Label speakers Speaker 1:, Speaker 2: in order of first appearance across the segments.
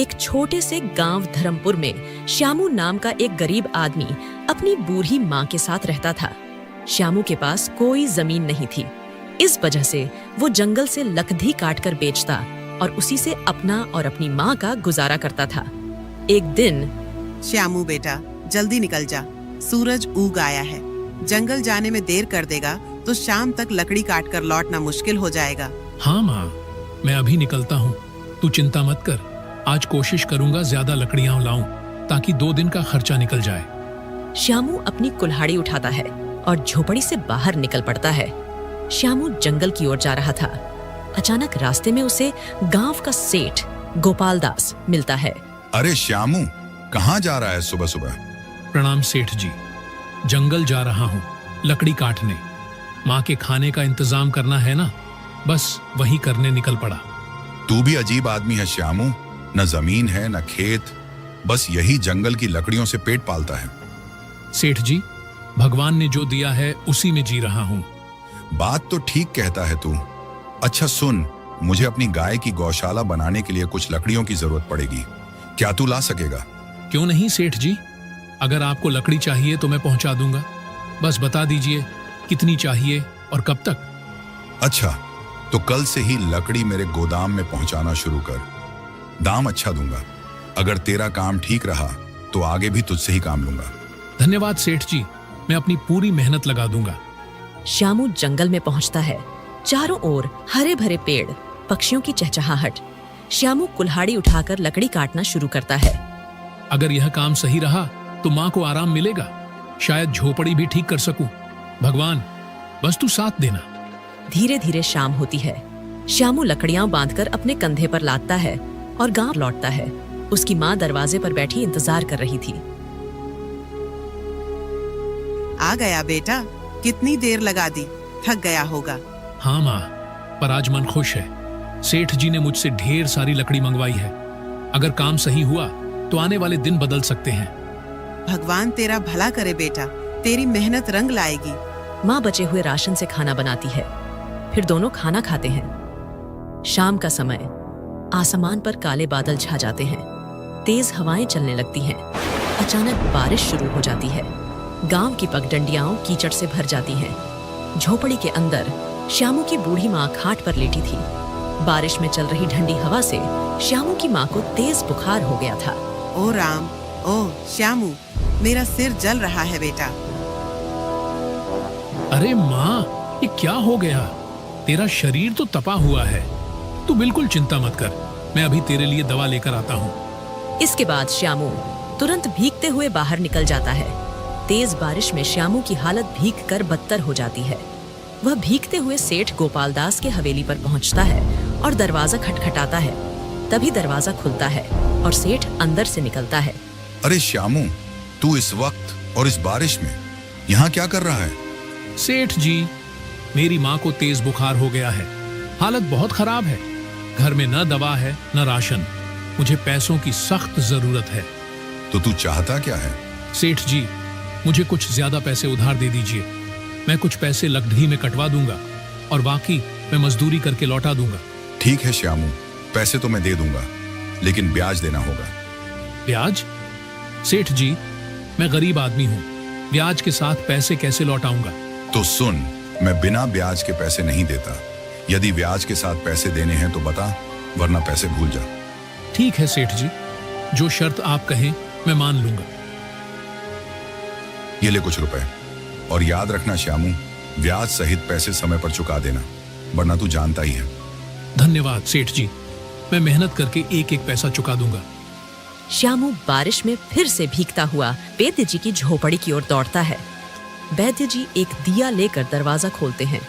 Speaker 1: एक छोटे से गांव धर्मपुर में श्यामू नाम का एक गरीब आदमी अपनी बूढ़ी माँ के साथ रहता था। श्यामू के पास कोई जमीन नहीं थी। इस वजह से वो जंगल से लकड़ी काटकर बेचता और उसी से अपना और अपनी माँ का गुजारा करता था। एक दिन,
Speaker 2: श्यामू बेटा, जल्दी निकल जा, सूरज उग आया है। जंगल जाने में देर कर देगा तो शाम तक लकड़ी काटकर लौटना मुश्किल हो जाएगा।
Speaker 3: हाँ माँ, मैं अभी निकलता हूँ, तू चिंता मत कर। आज कोशिश करूंगा ज्यादा लकड़ियां लाऊं ताकि 2 दिन का खर्चा निकल जाए।
Speaker 1: श्यामू अपनी कुल्हाड़ी उठाता है और झोपड़ी से बाहर निकल पड़ता है। श्यामू जंगल की ओर जा रहा था। अचानक रास्ते में उसे गांव का सेठ गोपाल दास मिलता है।
Speaker 4: अरे श्यामू, कहाँ जा रहा है सुबह सुबह?
Speaker 3: प्रणाम सेठ जी, जंगल जा रहा हूँ लकड़ी काटने। माँ के खाने का इंतजाम करना है ना, बस वही करने निकल पड़ा।
Speaker 4: तू भी अजीब आदमी है श्यामू, न जमीन है न खेत, बस यही जंगल की लकड़ियों से पेट पालता है।
Speaker 3: सेठ जी, भगवान ने जो दिया है उसी में जी रहा हूँ।
Speaker 4: बात तो ठीक कहता है तू। अच्छा सुन, मुझे अपनी गाय की गौशाला बनाने के लिए कुछ लकड़ियों की जरूरत पड़ेगी। क्या तू ला सकेगा?
Speaker 3: क्यों नहीं सेठ जी, अगर आपको लकड़ी चाहिए तो मैं पहुंचा दूंगा। बस बता दीजिए कितनी चाहिए और कब तक।
Speaker 4: अच्छा, तो कल से ही लकड़ी मेरे गोदाम में पहुंचाना शुरू कर। दाम अच्छा दूंगा। अगर तेरा काम ठीक रहा तो आगे भी तुझसे ही काम लूंगा।
Speaker 3: धन्यवाद सेठ जी, मैं अपनी पूरी मेहनत लगा दूंगा।
Speaker 1: श्यामू जंगल में पहुंचता है। चारों ओर हरे भरे पेड़, पक्षियों की चहचहाहट। श्यामू कुल्हाड़ी उठाकर लकड़ी काटना शुरू करता है।
Speaker 3: अगर यह काम सही रहा तो माँ को आराम मिलेगा, शायद झोपड़ी भी ठीक कर सकूं। भगवान, बस तू साथ देना।
Speaker 1: धीरे धीरे शाम होती है। श्यामू लकड़ियां बांधकर अपने कंधे पर लादता है और गांव लौटता है। उसकी माँ दरवाजे पर बैठी इंतजार कर रही थी।
Speaker 2: आ गया बेटा, कितनी देर लगा दी, थक गया होगा।
Speaker 3: हाँ माँ, पर आज मन खुश है। सेठ जी ने मुझसे ढेर सारी लकड़ी मंगवाई है। अगर काम सही हुआ तो आने वाले दिन बदल सकते हैं।
Speaker 2: भगवान तेरा भला करे बेटा, तेरी मेहनत रंग लाएगी।
Speaker 1: माँ बचे हुए राशन से खाना बनाती है। फिर दोनों खाना खाते हैं। शाम का समय, आसमान पर काले बादल छा जाते हैं। तेज हवाएं चलने लगती हैं। अचानक बारिश शुरू हो जाती है। गांव की पगडंडियां कीचड़ से भर जाती हैं। झोपड़ी के अंदर श्यामू की बूढ़ी माँ खाट पर लेटी थी। बारिश में चल रही ठंडी हवा से श्यामू की माँ को तेज बुखार हो गया था।
Speaker 2: ओ राम, ओ श्यामू, मेरा सिर जल रहा है बेटा।
Speaker 3: अरे माँ, ये क्या हो गया? तेरा शरीर तो तपा हुआ है। तू बिल्कुल चिंता मत कर, मैं अभी तेरे लिए दवा लेकर आता हूँ।
Speaker 1: इसके बाद श्यामू तुरंत भीगते हुए बाहर निकल जाता है। तेज बारिश में श्यामू की हालत भीग कर बदतर हो जाती है। वह भीगते हुए सेठ गोपाल दास के हवेली पर पहुंचता है और दरवाजा खटखटाता है। तभी दरवाजा खुलता है और सेठ अंदर से निकलता है।
Speaker 4: अरे श्यामू, तू इस वक्त और इस बारिश में यहाँ क्या कर रहा है?
Speaker 3: सेठ जी, मेरी माँ को तेज बुखार हो गया है। हालत बहुत खराब है। घर में न दवा है न राशन। मुझे पैसों की सख्त जरूरत है।
Speaker 4: तो तू चाहता क्या है?
Speaker 3: सेठ जी, मुझे कुछ ज्यादा पैसे उधार दे दीजिए। मैं कुछ पैसे लकड़ी में कटवा दूंगा और बाकी मैं मजदूरी करके लौटा दूंगा।
Speaker 4: ठीक है श्यामू, पैसे तो मैं दे दूंगा, लेकिन ब्याज देना होगा।
Speaker 3: ब्याज? सेठ जी, मैं गरीब आदमी हूँ, ब्याज के साथ पैसे कैसे लौटाऊंगा?
Speaker 4: तो सुन, मैं बिना ब्याज के पैसे नहीं देता। यदि ब्याज के साथ पैसे देने हैं तो बता, वरना पैसे भूल जा।
Speaker 3: ठीक है सेठ जी, जो शर्त आप कहें मैं मान लूंगा।
Speaker 4: ये ले कुछ रुपए, और याद रखना श्यामू, ब्याज सहित पैसे समय पर चुका देना, वरना तू जानता ही है।
Speaker 3: धन्यवाद सेठ जी, मैं मेहनत करके एक एक पैसा चुका दूंगा।
Speaker 1: श्यामू बारिश में फिर से भीगता हुआ वैद्य जी की झोपड़ी की ओर दौड़ता है। वैद्य जी एक दिया लेकर दरवाजा खोलते हैं।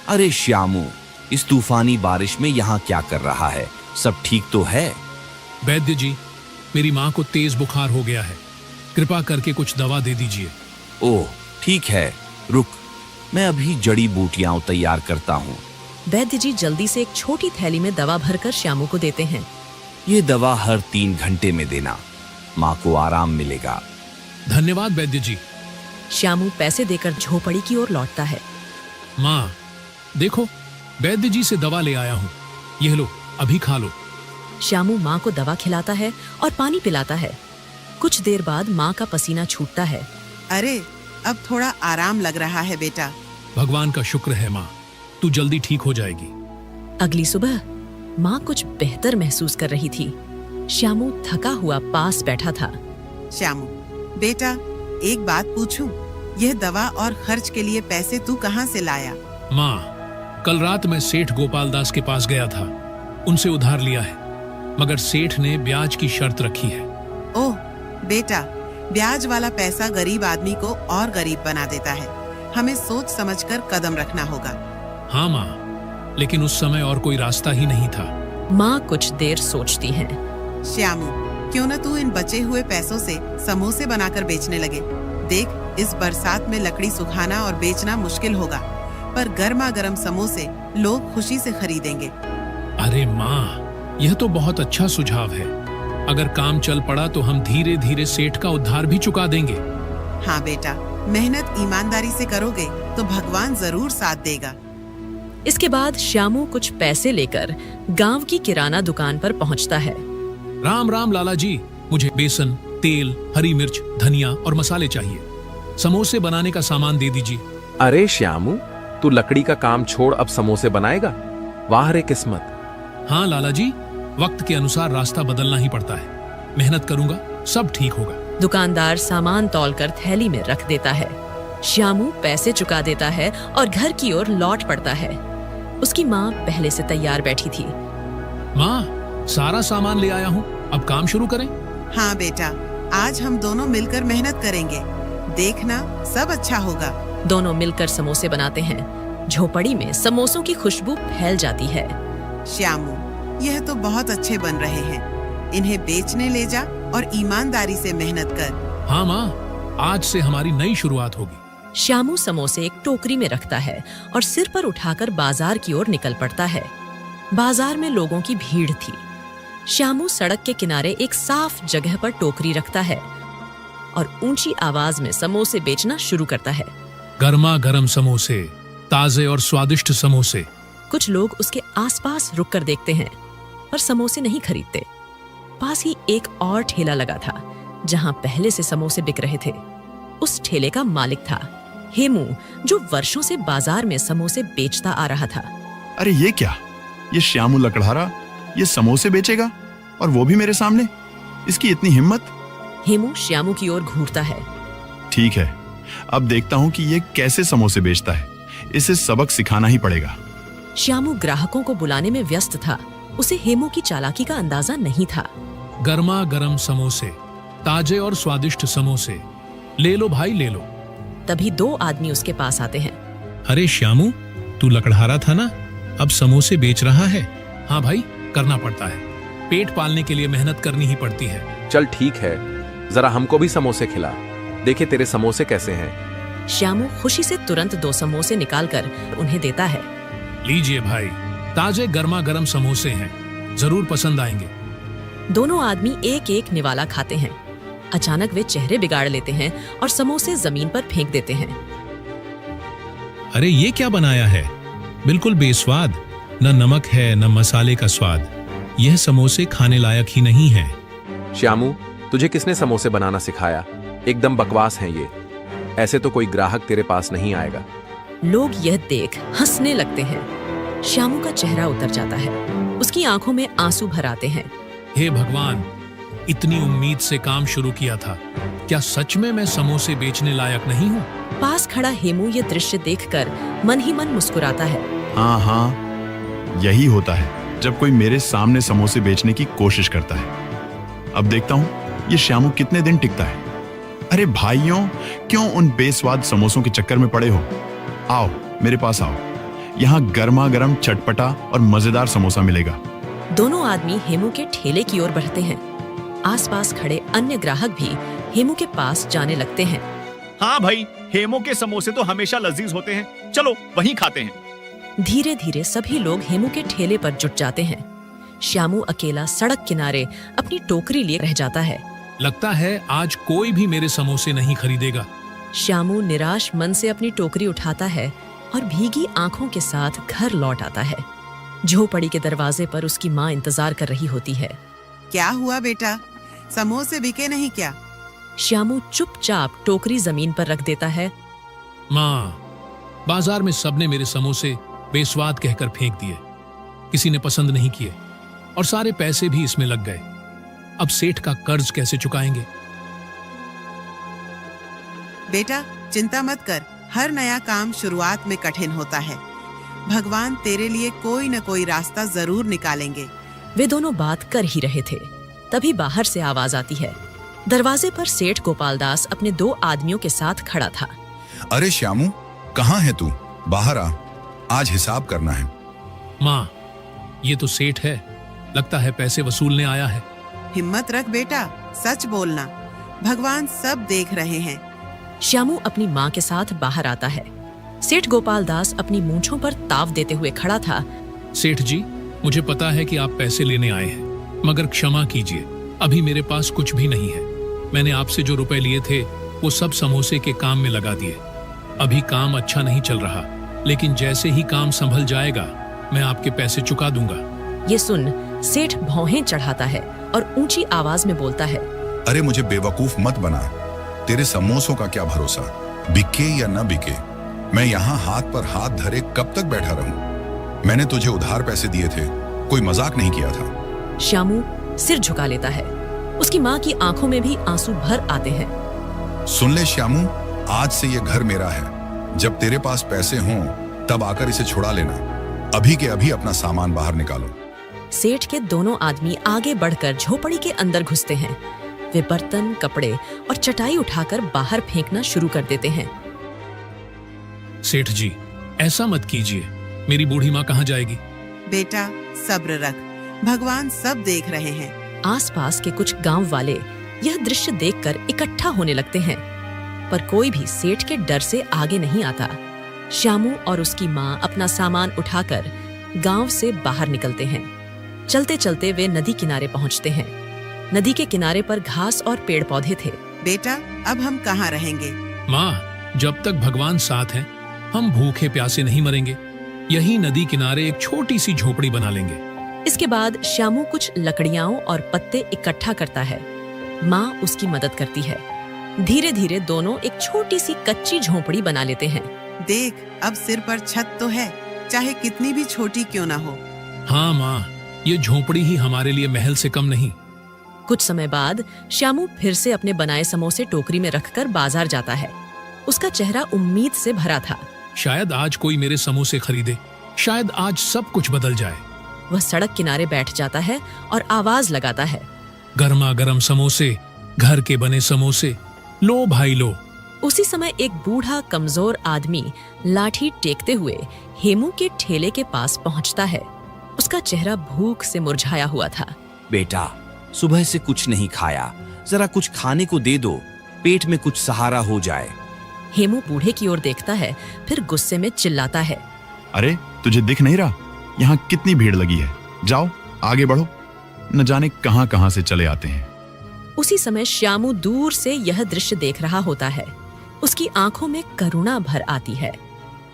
Speaker 5: अरे श्यामू, इस तूफानी बारिश में यहाँ क्या कर रहा है? सब ठीक तो है?
Speaker 3: वैद्य जी, मेरी माँ को तेज बुखार हो गया है, कृपा करके कुछ दवा दे दीजिए।
Speaker 5: ओह ठीक है, रुक, मैं अभी जड़ी बूटियां तैयार करता हूँ।
Speaker 1: वैद्य जी जल्दी से एक छोटी थैली में दवा भरकर श्यामू को देते हैं।
Speaker 5: ये दवा हर 3 घंटे में देना, माँ को आराम मिलेगा।
Speaker 3: धन्यवाद वैद्य जी।
Speaker 1: श्यामू पैसे देकर झोपड़ी की ओर लौटता है।
Speaker 3: माँ देखो, वैद्य जी से दवा ले आया हूँ, यह लो, अभी खा लो।
Speaker 1: श्यामू माँ को दवा खिलाता है और पानी पिलाता है। कुछ देर बाद माँ का पसीना छूटता है।
Speaker 2: अरे अब थोड़ा आराम लग रहा है बेटा।
Speaker 3: भगवान का शुक्र है माँ, तू जल्दी ठीक हो जाएगी।
Speaker 1: अगली सुबह माँ कुछ बेहतर महसूस कर रही थी। श्यामू थका हुआ पास बैठा था।
Speaker 2: श्यामू बेटा, एक बात पूछूं? यह दवा और खर्च के लिए पैसे तू कहाँ से लाया?
Speaker 3: माँ, कल रात मैं सेठ गोपाल दास के पास गया था, उनसे उधार लिया है, मगर सेठ ने ब्याज की शर्त रखी है।
Speaker 2: ओह बेटा, ब्याज वाला पैसा गरीब आदमी को और गरीब बना देता है। हमें सोच समझकर कदम रखना होगा।
Speaker 3: हाँ माँ, लेकिन उस समय और कोई रास्ता ही नहीं था।
Speaker 1: माँ कुछ देर सोचती हैं।
Speaker 2: श्यामू, क्यों न तू इन बचे हुए पैसों से समोसे बनाकर बेचने लगे। देख, इस बरसात में लकड़ी सुखाना और बेचना मुश्किल होगा, पर गर्मा गर्म समोसे लोग खुशी से खरीदेंगे।
Speaker 3: अरे माँ, यह तो बहुत अच्छा सुझाव है। अगर काम चल पड़ा तो हम धीरे धीरे सेठ का उधार भी चुका देंगे।
Speaker 2: हाँ बेटा, मेहनत ईमानदारी से करोगे तो भगवान जरूर साथ देगा।
Speaker 1: इसके बाद श्यामू कुछ पैसे लेकर गांव की किराना दुकान पर पहुंचता है।
Speaker 3: राम राम लाला जी, मुझे बेसन, तेल, हरी मिर्च, धनिया और मसाले चाहिए। समोसे बनाने का सामान दे दीजिए।
Speaker 6: अरे श्यामू, तू लकड़ी का काम छोड़ अब समोसे बनाएगा? वाह रे किस्मत।
Speaker 3: हाँ लाला जी, वक्त के अनुसार रास्ता बदलना ही पड़ता है। मेहनत करूंगा, सब ठीक होगा।
Speaker 1: दुकानदार सामान तौलकर थैली में रख देता है। श्यामू पैसे चुका देता है और घर की ओर लौट पड़ता है। उसकी माँ पहले से तैयार बैठी थी।
Speaker 3: माँ, सारा सामान ले आया हूँ, अब काम शुरू करें।
Speaker 2: हाँ बेटा, आज हम दोनों मिलकर मेहनत करेंगे। देखना, सब अच्छा होगा।
Speaker 1: दोनों मिलकर समोसे बनाते हैं। झोपड़ी में समोसों की खुशबू फैल जाती है।
Speaker 2: श्यामू, यह तो बहुत अच्छे बन रहे हैं। इन्हें बेचने ले जा और ईमानदारी से मेहनत कर।
Speaker 3: हाँ माँ, आज से हमारी नई शुरुआत होगी।
Speaker 1: श्यामू समोसे एक टोकरी में रखता है और सिर पर उठाकर बाजार की ओर निकल पड़ता है। बाजार में लोगों की भीड़ थी। श्यामू सड़क के किनारे एक साफ जगह पर टोकरी रखता है और ऊंची आवाज में समोसे बेचना शुरू करता है।
Speaker 3: गर्मा गर्म समोसे, ताजे और स्वादिष्ट समोसे।
Speaker 1: कुछ लोग उसके आसपास रुककर देखते हैं, पर समोसे नहीं खरीदते। पास ही एक और ठेला लगा था, जहां पहले से समोसे बिक रहे थे। उस ठेले का मालिक था हेमू, जो वर्षों से बाजार में समोसे बेचता आ रहा था।
Speaker 7: अरे ये क्या? ये श्यामू लकड़हारा ये समोसे बेचेगा, और वो भी मेरे सामने? इसकी इतनी हिम्मत!
Speaker 1: हेमू श्यामू की ओर घूरता है।
Speaker 7: ठीक है, अब देखता हूँ कि ये कैसे समोसे बेचता है। इसे सबक सिखाना ही पड़ेगा।
Speaker 1: श्यामू ग्राहकों को बुलाने में व्यस्त था। उसे हेमू की चालाकी का अंदाजा नहीं था।
Speaker 3: गर्मा गर्म समोसे, ताजे और स्वादिष्ट समोसे, ले लो भाई ले लो।
Speaker 1: तभी दो आदमी उसके पास आते हैं।
Speaker 3: अरे श्यामू, तू लकड़हारा था ना, अब समोसे बेच रहा है? हाँ भाई, करना पड़ता है। पेट पालने के लिए मेहनत करनी ही पड़ती है।
Speaker 6: चल ठीक है, जरा हमको भी समोसे खिला। देखे तेरे समोसे कैसे हैं।
Speaker 1: श्यामू खुशी से तुरंत दो समोसे निकालकर उन्हें देता है।
Speaker 3: लीजिए भाई, ताजे गर्मा गर्म समोसे हैं, जरूर पसंद आएंगे।
Speaker 1: दोनों आदमी एक एक निवाला खाते हैं। अचानक वे चेहरे बिगाड़ लेते हैं और समोसे जमीन पर फेंक देते हैं।
Speaker 3: अरे ये क्या बनाया है? बिल्कुल बेस्वाद, न नमक है न मसाले का स्वाद। यह समोसे खाने लायक ही नहीं है।
Speaker 6: श्यामू, तुझे किसने समोसे बनाना सिखाया? एकदम बकवास हैं ये। ऐसे तो कोई ग्राहक तेरे पास नहीं आएगा।
Speaker 1: लोग यह देख हंसने लगते हैं। श्यामू का चेहरा उतर जाता है। उसकी आंखों में आंसू भर आते हैं।
Speaker 3: हे भगवान, इतनी उम्मीद से काम शुरू किया था, क्या सच में मैं समोसे बेचने लायक नहीं हूँ?
Speaker 1: पास खड़ा हेमू ये दृश्य देखकर मन ही मन मुस्कुराता है।
Speaker 7: हाँ हाँ, यही होता है जब कोई मेरे सामने समोसे बेचने की कोशिश करता है। अब देखता हूँ ये श्यामू कितने दिन टिकता है। अरे भाइयों, क्यों उन बेस्वाद समोसों के चक्कर में पड़े हो? आओ मेरे पास आओ, यहाँ गर्मा गर्म चटपटा और मजेदार समोसा मिलेगा।
Speaker 1: दोनों आदमी हेमू के ठेले की ओर बढ़ते हैं। आसपास खड़े अन्य ग्राहक भी हेमू के पास जाने लगते हैं।
Speaker 8: हाँ भाई, हेमू के समोसे तो हमेशा लजीज होते हैं, चलो वहीं खाते हैं।
Speaker 1: धीरे धीरे सभी लोग हेमू के ठेले पर जुट जाते हैं। श्यामू अकेला सड़क किनारे अपनी टोकरी लिए रह जाता है।
Speaker 3: लगता है आज कोई भी मेरे समोसे नहीं खरीदेगा।
Speaker 1: श्यामू निराश मन से अपनी टोकरी उठाता है और भीगी आंखों के साथ घर लौट आता है। झोपड़ी के दरवाजे पर उसकी माँ इंतजार कर रही होती है।
Speaker 2: क्या हुआ बेटा, समोसे बिके नहीं क्या?
Speaker 1: श्यामू चुपचाप टोकरी जमीन पर रख देता है।
Speaker 3: माँ, बाजार में सबने मेरे समोसे बेस्वाद कहकर फेंक दिए, किसी ने पसंद नहीं किए और सारे पैसे भी इसमें लग गए। अब सेठ का कर्ज कैसे चुकाएंगे?
Speaker 2: बेटा चिंता मत कर, हर नया काम शुरुआत में कठिन होता है। भगवान तेरे लिए कोई न कोई रास्ता जरूर निकालेंगे।
Speaker 1: वे दोनों बात कर ही रहे थे, तभी बाहर से आवाज आती है। दरवाजे पर सेठ गोपाल दास अपने 2 आदमियों के साथ खड़ा था।
Speaker 4: अरे श्यामू, कहाँ है तू? बाहर आ, आज हिसाब करना है।
Speaker 3: माँ, ये तो सेठ है, लगता है पैसे वसूलने आया है।
Speaker 2: हिम्मत रख बेटा, सच बोलना, भगवान सब देख रहे हैं।
Speaker 1: श्यामू अपनी माँ के साथ बाहर आता है। सेठ गोपाल दास अपनी मूंछों पर ताव देते हुए खड़ा था।
Speaker 3: सेठ जी, मुझे पता है कि आप पैसे लेने आए हैं, मगर क्षमा कीजिए, अभी मेरे पास कुछ भी नहीं है। मैंने आपसे जो रुपए लिए थे वो सब समोसे के काम में लगा दिए। अभी काम अच्छा नहीं चल रहा, लेकिन जैसे ही काम संभल जाएगा मैं आपके पैसे चुका दूंगा।
Speaker 1: ये सुन सेठ भौहें चढ़ाता है और ऊंची आवाज में बोलता है।
Speaker 4: अरे मुझे बेवकूफ मत बना, तेरे समोसों का क्या भरोसा, बिके या न बिके। मैं यहाँ हाथ पर हाथ धरे कब तक बैठा रहूं? मैंने तुझे उधार पैसे दिए थे, कोई मजाक नहीं किया था।
Speaker 1: श्यामू सिर झुका लेता है। उसकी माँ की आंखों में भी आंसू भर आते हैं।
Speaker 4: सुन ले श्यामू, आज से ये घर मेरा है। जब तेरे पास पैसे हों तब आकर इसे छुड़ा लेना। अभी के अभी अपना सामान बाहर निकालो।
Speaker 1: सेठ के दोनों आदमी आगे बढ़कर झोपड़ी के अंदर घुसते हैं। वे बर्तन, कपड़े और चटाई उठाकर बाहर फेंकना शुरू कर देते हैं।
Speaker 3: सेठ जी, ऐसा मत कीजिए, मेरी बूढ़ी माँ कहाँ जाएगी?
Speaker 2: बेटा सब्र रख, भगवान सब देख रहे हैं।
Speaker 1: आसपास के कुछ गांव वाले यह दृश्य देखकर इकट्ठा होने लगते हैं, पर कोई भी सेठ के डर से आगे नहीं आता। श्यामू और उसकी माँ अपना सामान उठाकर गांव से बाहर निकलते हैं। चलते चलते वे नदी किनारे पहुंचते हैं। नदी के किनारे पर घास और पेड़ पौधे थे।
Speaker 2: बेटा अब हम कहाँ रहेंगे?
Speaker 3: माँ, जब तक भगवान साथ हैं, हम भूखे प्यासे नहीं मरेंगे। यही नदी किनारे एक छोटी सी झोपड़ी बना लेंगे।
Speaker 1: इसके बाद श्यामू कुछ लकड़ियां और पत्ते इकट्ठा करता है। माँ उसकी मदद करती है। धीरे धीरे दोनों एक छोटी सी कच्ची झोपड़ी बना लेते हैं।
Speaker 2: देख, अब सिर पर छत तो है, चाहे कितनी भी छोटी क्यों ना हो।
Speaker 3: हाँ माँ, ये झोपड़ी ही हमारे लिए महल से कम नहीं।
Speaker 1: कुछ समय बाद श्यामू फिर से अपने बनाए समोसे टोकरी में रखकर बाजार जाता है। उसका चेहरा उम्मीद से भरा था।
Speaker 3: शायद आज कोई मेरे समोसे खरीदे, शायद आज सब कुछ बदल जाए।
Speaker 1: वह सड़क किनारे बैठ जाता है और आवाज लगाता है।
Speaker 3: गर्मा गर्म समोसे, घर के बने समोसे, लो भाई लो।
Speaker 1: उसी समय एक बूढ़ा कमजोर आदमी लाठी टेकते हुए हेमू के ठेले के पास पहुंचता है। उसका चेहरा भूख से मुरझाया हुआ था।
Speaker 5: बेटा, सुबह से कुछ नहीं खाया, जरा कुछ खाने को दे दो, पेट में कुछ सहारा हो जाए।
Speaker 1: हेमू बूढ़े की ओर देखता है, फिर गुस्से में चिल्लाता है।
Speaker 7: अरे तुझे दिख नहीं रहा यहाँ कितनी भीड़ लगी है? जाओ आगे बढ़ो, न जाने कहां कहां से चले आते हैं।
Speaker 1: उसी समय श्यामू दूर से यह दृश्य देख रहा होता है। उसकी आंखों में करुणा भर आती है।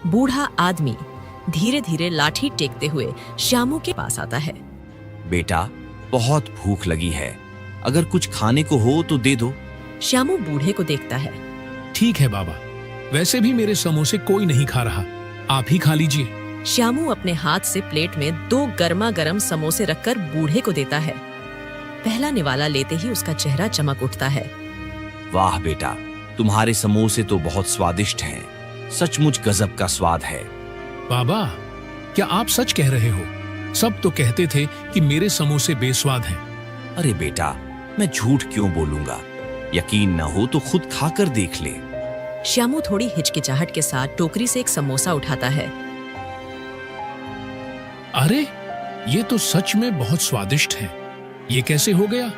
Speaker 1: बूढ़ा आदमी धीरे धीरे लाठी टेकते हुए श्यामू के पास आता है।
Speaker 5: बेटा, बहुत भूख लगी है, अगर कुछ खाने को हो तो दे दो।
Speaker 1: श्यामू बूढ़े को देखता है।
Speaker 3: ठीक है बाबा, वैसे भी मेरे समोसे कोई नहीं खा रहा, आप ही खा लीजिए।
Speaker 1: श्यामू अपने हाथ से प्लेट में 2 गर्मा गर्म समोसे रखकर बूढ़े को देता है। पहला निवाला लेते ही उसका चेहरा चमक उठता है।
Speaker 5: वाह बेटा, तुम्हारे समोसे तो बहुत स्वादिष्ट हैं, सचमुच गजब का स्वाद है।
Speaker 3: बाबा, क्या आप सच कह रहे हो? सब तो कहते थे कि मेरे समोसे बेस्वाद हैं।
Speaker 5: अरे बेटा, मैं झूठ क्यों बोलूंगा? यकीन न हो तो खुद खाकर देख ले।
Speaker 1: श्यामू थोड़ी हिचकिचाहट के साथ टोकरी से एक समोसा उठाता है।
Speaker 3: अरे, ये तो सच में बहुत स्वादिष्ट है। ये कैसे हो गया?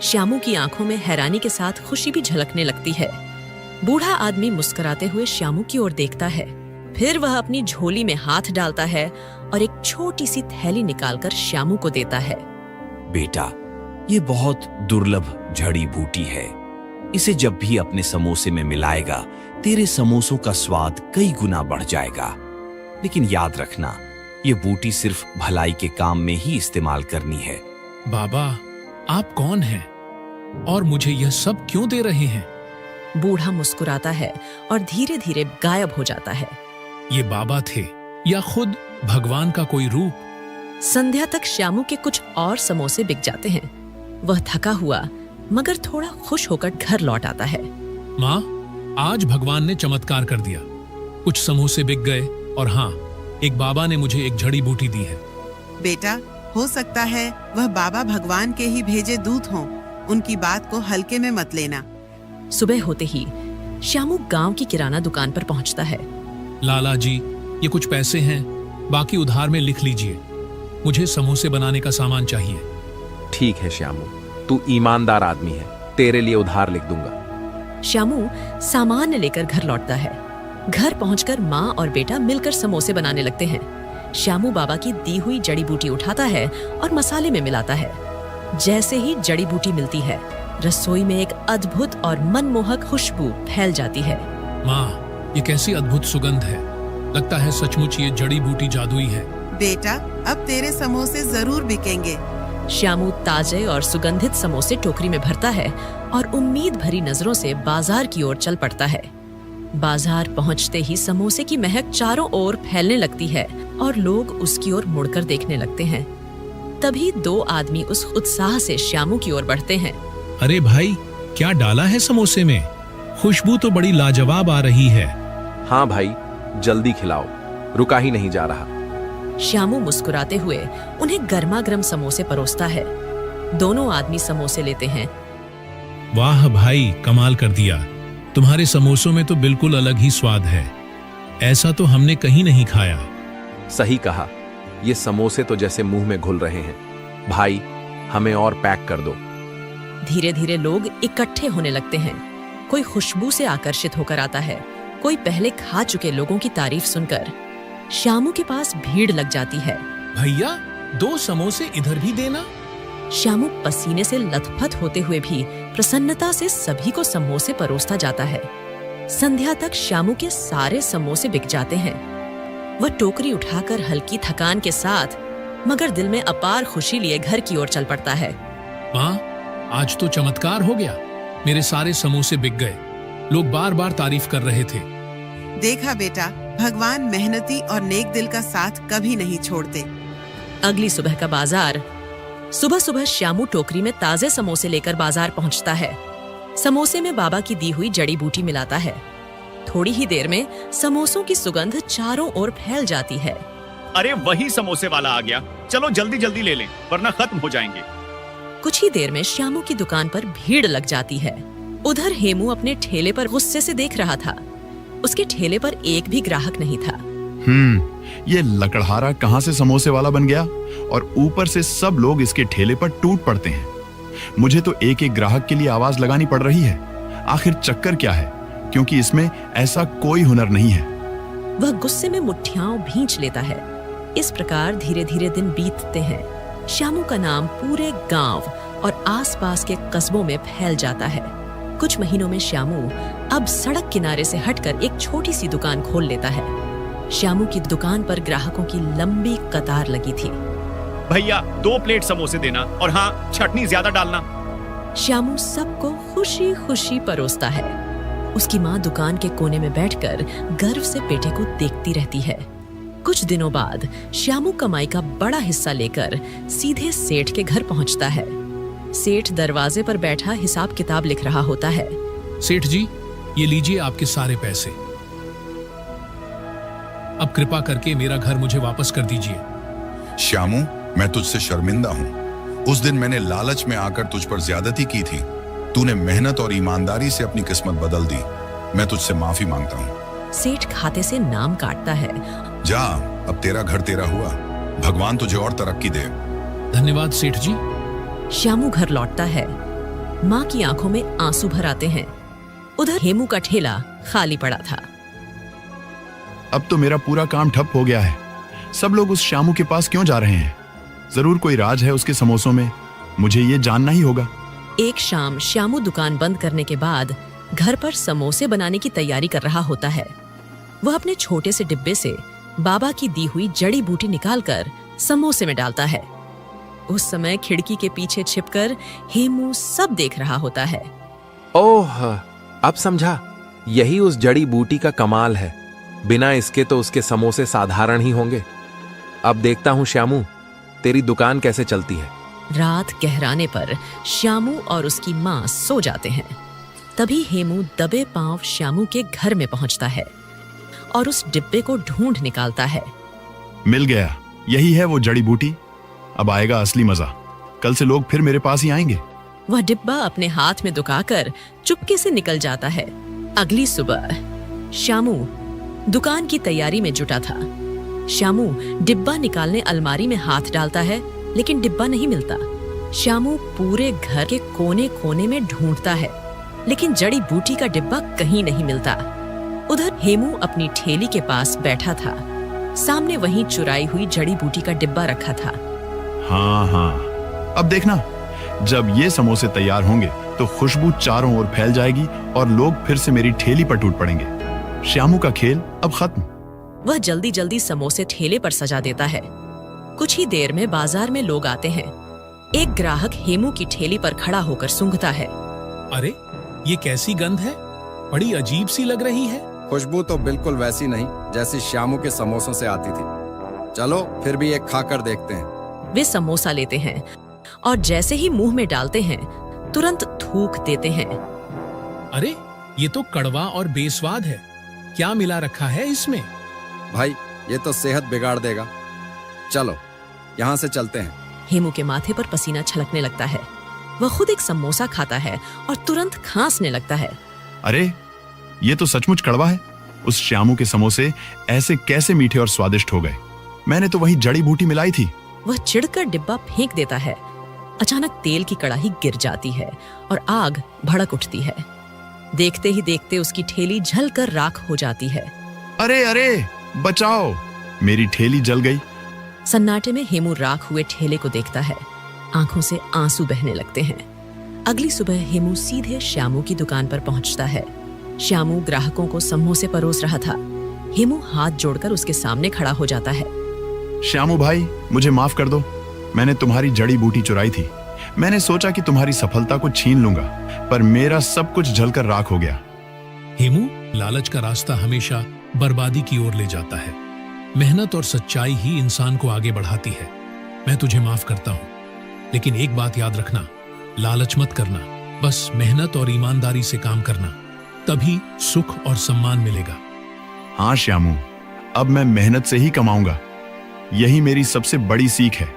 Speaker 1: श्यामू की आंखों में हैरानी के साथ खुशी भी झलकने लगती है। बूढ़ा आदमी मुस्कुराते हुए श्यामू की ओर देखता है। फिर वह अपनी झोली में हाथ डालता है और एक छोटी सी थैली निकालकर श्यामू को देता है।
Speaker 5: बेटा, ये बहुत दुर्लभ जड़ी बूटी है। इसे जब भी अपने समोसे में मिलाएगा, तेरे समोसों का स्वाद कई गुना बढ़ जाएगा। लेकिन याद रखना, ये बूटी सिर्फ भलाई के काम में ही इस्तेमाल करनी है।
Speaker 3: बाबा, आप कौन हैं और मुझे यह सब क्यों दे रहे हैं?
Speaker 1: बूढ़ा मुस्कुराता है और धीरे धीरे गायब हो जाता है।
Speaker 3: ये बाबा थे या खुद भगवान का कोई रूप?
Speaker 1: संध्या तक श्यामू के कुछ और समोसे बिक जाते हैं। वह थका हुआ मगर थोड़ा खुश होकर घर लौट आता है।
Speaker 3: माँ, आज भगवान ने चमत्कार कर दिया। कुछ समोसे बिक गए और हाँ, एक बाबा ने मुझे एक जड़ी बूटी दी है।
Speaker 2: बेटा, हो सकता है वह बाबा भगवान के ही भेजे दूत हों। उनकी बात को हल्के में मत लेना।
Speaker 1: सुबह होते ही श्यामू गांव की किराना दुकान पर पहुंचता है।
Speaker 3: लाला जी, ये कुछ पैसे हैं, बाकी उधार में लिख लीजिए। मुझे समोसे बनाने का सामान चाहिए।
Speaker 6: ठीक है श्यामू, तू ईमानदार आदमी है, तेरे लिए उधार लिख दूंगा।
Speaker 1: श्यामू सामान लेकर घर लौटता है। घर पहुंचकर माँ और बेटा मिलकर समोसे बनाने लगते हैं। श्यामू बाबा की दी हुई जड़ी बूटी उठाता है और मसाले में मिलाता है। जैसे ही जड़ी बूटी मिलती है, रसोई में एक अद्भुत और मनमोहक खुशबू फैल जाती है।
Speaker 3: माँ, ये कैसी अद्भुत सुगंध है। लगता है सचमुच ये जड़ी बूटी जादुई है।
Speaker 2: बेटा, अब तेरे समोसे जरूर बिकेंगे।
Speaker 1: श्यामू ताजे और सुगंधित समोसे टोकरी में भरता है और उम्मीद भरी नजरों से बाजार की ओर चल पड़ता है। बाजार पहुंचते ही समोसे की महक चारों ओर फैलने लगती है और लोग उसकी ओर मुड़कर देखने लगते हैं। तभी दो आदमी उस उत्साह से श्यामू की ओर बढ़ते हैं।
Speaker 3: अरे भाई, क्या डाला है समोसे में? खुशबू तो बड़ी लाजवाब आ रही है।
Speaker 6: हाँ भाई, जल्दी खिलाओ, रुका ही नहीं जा रहा।
Speaker 1: श्यामू मुस्कुराते हुए उन्हें गर्मा गर्म समोसे परोसता है। दोनों आदमी समोसे लेते हैं।
Speaker 3: वाह भाई, कमाल कर दिया। तुम्हारे समोसों में तो बिल्कुल अलग ही स्वाद है। ऐसा तो हमने कहीं नहीं खाया।
Speaker 6: सही कहा, ये समोसे तो जैसे मुंह में घुल रहे हैं। भाई, हमें और पैक कर दो।
Speaker 1: धीरे धीरे लोग इकट्ठे होने लगते हैं। कोई खुशबू से आकर्षित होकर आता है, कोई पहले खा चुके लोगों की तारीफ सुनकर। श्यामू के पास भीड़ लग जाती है।
Speaker 3: भैया, 2 समोसे इधर भी देना।
Speaker 1: श्यामू पसीने से लथपथ होते हुए भी प्रसन्नता से सभी को समोसे परोसता जाता है। संध्या तक श्यामू के सारे समोसे बिक जाते हैं। वह टोकरी उठाकर हल्की थकान के साथ मगर दिल में अपार खुशी लिए घर की ओर चल पड़ता है।
Speaker 3: माँ, आज तो चमत्कार हो गया। मेरे सारे समोसे बिक गए। लोग बार बार तारीफ कर रहे थे।
Speaker 2: देखा बेटा, भगवान मेहनती और नेक दिल का साथ कभी नहीं छोड़ते।
Speaker 1: अगली सुबह का बाजार। सुबह सुबह श्यामू टोकरी में ताजे समोसे लेकर बाजार पहुंचता है। समोसे में बाबा की दी हुई जड़ी बूटी मिलाता है। थोड़ी ही देर में समोसों की सुगंध चारों ओर फैल जाती है।
Speaker 8: अरे वही समोसे वाला आ गया, चलो जल्दी जल्दी ले लें वरना खत्म हो जाएंगे।
Speaker 1: कुछ ही देर में श्यामू की दुकान पर भीड़ लग जाती है। उधर हेमू अपने ठेले पर गुस्से से देख रहा था। उसके ठेले पर एक भी ग्राहक नहीं था।
Speaker 7: ये लकड़हारा कहां से समोसे वाला बन गया और ऊपर से सब लोग इसके ठेले पर टूट पड़ते हैं। मुझे तो एक एक ग्राहक के लिए आवाज लगानी पड़ रही है। आखिर चक्कर क्या है, क्योंकि इसमें ऐसा कोई हुनर नहीं है।
Speaker 1: वह गुस्से में मुट्ठियां भींच लेता है। इस प्रकार धीरे धीरे दिन बीतते हैं। श्यामू का नाम पूरे गांव और आसपास के कस्बों में फैल जाता है। कुछ महीनों में श्यामू अब सड़क किनारे से हटकर एक छोटी सी दुकान खोल लेता है। श्यामू की दुकान पर ग्राहकों की लंबी कतार लगी थी।
Speaker 8: भैया 2 प्लेट समोसे देना और हाँ, चटनी ज्यादा डालना।
Speaker 1: श्यामू सबको खुशी खुशी परोसता है। उसकी माँ दुकान के कोने में बैठकर गर्व से बेटे को देखती रहती है। कुछ दिनों बाद श्यामू कमाई का बड़ा हिस्सा लेकर सीधे सेठ के घर पहुंचता है। सेठ दरवाजे पर बैठा हिसाब किताब लिख रहा होता है।
Speaker 3: सेठ जी, ये लीजिए आपके सारे पैसे। अब कृपा करके मेरा घर मुझे वापस कर दीजिए।
Speaker 4: श्यामू, मैं तुझसे शर्मिंदा हूँ। उस दिन मैंने लालच में आकर तुझ पर ज्यादती की थी। तूने मेहनत और ईमानदारी से अपनी किस्मत बदल दी। मैं तुझसे माफी मांगता हूँ।
Speaker 1: सेठ खाते से नाम काटता है।
Speaker 4: जा, अब तेरा घर तेरा हुआ। भगवान तुझे और तरक्की दे।
Speaker 3: धन्यवाद सेठ जी।
Speaker 1: श्यामू घर लौटता है। माँ की आंखों में आंसू भर आते हैं। उधर हेमू का ठेला खाली पड़ा था।
Speaker 7: अब तो मेरा पूरा काम ठप हो गया है। सब लोग उस श्यामू के पास क्यों जा रहे हैं? जरूर कोई राज है उसके समोसों में। मुझे ये जानना ही होगा।
Speaker 1: एक शाम श्यामू दुकान बंद करने के बाद घर पर समोसे बनाने की तैयारी कर रहा होता है। वह अपने छोटे से डिब्बे से बाबा की दी हुई जड़ी बूटी निकालकर समोसे में डालता है। उस समय खिड़की के पीछे छिपकर हेमू सब देख रहा होता है।
Speaker 6: ओह, अब समझा। यही उस जड़ी बूटी का कमाल है। बिना इसके तो उसके समोसे साधारण ही होंगे। अब देखता हूं श्यामू, तेरी दुकान कैसे चलती है।
Speaker 1: रात गहराने पर श्यामू और उसकी माँ सो जाते हैं। तभी हेमू दबे पांव श्यामू के घर में पहुंचता है और उस डिब्बे को ढूंढ निकालता है।
Speaker 7: मिल गया, यही है वो जड़ी बूटी। अब आएगा असली मजा। कल से लोग फिर मेरे पास ही आएंगे।
Speaker 1: वह डिब्बा अपने हाथ में दुकाकर चुपके से निकल जाता है। अगली सुबह श्यामू दुकान की तैयारी में जुटा था। श्यामू डिब्बा निकालने अलमारी में हाथ डालता है, लेकिन डिब्बा नहीं मिलता। श्यामू पूरे घर के कोने कोने में ढूंढता है, लेकिन जड़ी बूटी का डिब्बा कहीं नहीं मिलता। उधर हेमू अपनी ठेली के पास बैठा था। सामने वहीं चुराई हुई जड़ी बूटी का डिब्बा रखा था।
Speaker 7: हाँ, अब देखना, जब ये समोसे तैयार होंगे तो खुशबू चारों ओर फैल जाएगी और लोग फिर से मेरी ठेली पर टूट पड़ेंगे। श्यामू का खेल अब खत्म।
Speaker 1: वह जल्दी जल्दी समोसे ठेले पर सजा देता है। कुछ ही देर में बाजार में लोग आते हैं। एक ग्राहक हेमू की ठेली पर खड़ा होकर सूंघता है।
Speaker 3: अरे, ये कैसी गंध है? बड़ी अजीब सी लग रही है।
Speaker 9: खुशबू तो बिल्कुल वैसी नहीं जैसी श्यामू के समोसों से आती थी। चलो फिर भी एक खाकर देखते हैं।
Speaker 1: वे समोसा लेते हैं और जैसे ही मुंह में डालते हैं तुरंत थूक देते हैं।
Speaker 3: अरे, ये तो कड़वा और बेस्वाद है। क्या मिला रखा है इसमें?
Speaker 9: भाई, ये तो सेहत बिगाड़ देगा। चलो यहाँ से चलते हैं।
Speaker 1: हेमू के माथे पर पसीना छलकने लगता है। वह खुद एक समोसा खाता है और तुरंत खांसने लगता है।
Speaker 7: अरे, ये तो सचमुच कड़वा है। उस श्यामू के समोसे ऐसे कैसे मीठे और स्वादिष्ट हो गए? मैंने तो वही जड़ी बूटी मिलाई थी।
Speaker 1: वह चिढ़कर डिब्बा फेंक देता है। अचानक तेल की कड़ाही गिर जाती है और आग भड़क उठती है। देखते ही देखते उसकी ठेली जलकर राख हो जाती है।
Speaker 7: अरे अरे, बचाओ, मेरी ठेली जल गई।
Speaker 1: सन्नाटे में हेमू राख हुए ठेले को देखता है। आंखों से आंसू बहने लगते हैं। अगली सुबह हेमू सीधे श्यामू की दुकान पर पहुंचता है। श्यामू ग्राहकों को समोसे परोस रहा था। हेमू हाथ जोड़कर उसके सामने खड़ा हो जाता है।
Speaker 7: श्यामू भाई, मुझे माफ कर दो। मैंने तुम्हारी जड़ी बूटी चुराई थी। मैंने सोचा कि तुम्हारी सफलता को छीन लूंगा, पर मेरा सब कुछ जलकर राख हो गया।
Speaker 3: हेमू, लालच का रास्ता हमेशा बर्बादी की ओर ले जाता है। मेहनत और सच्चाई ही इंसान को आगे बढ़ाती है। मैं तुझे माफ करता हूं, लेकिन एक बात याद रखना, लालच मत करना। बस मेहनत और ईमानदारी से काम करना, तभी सुख और सम्मान मिलेगा।
Speaker 7: हाँ श्यामू, अब मैं मेहनत से ही कमाऊंगा। यही मेरी सबसे बड़ी सीख है।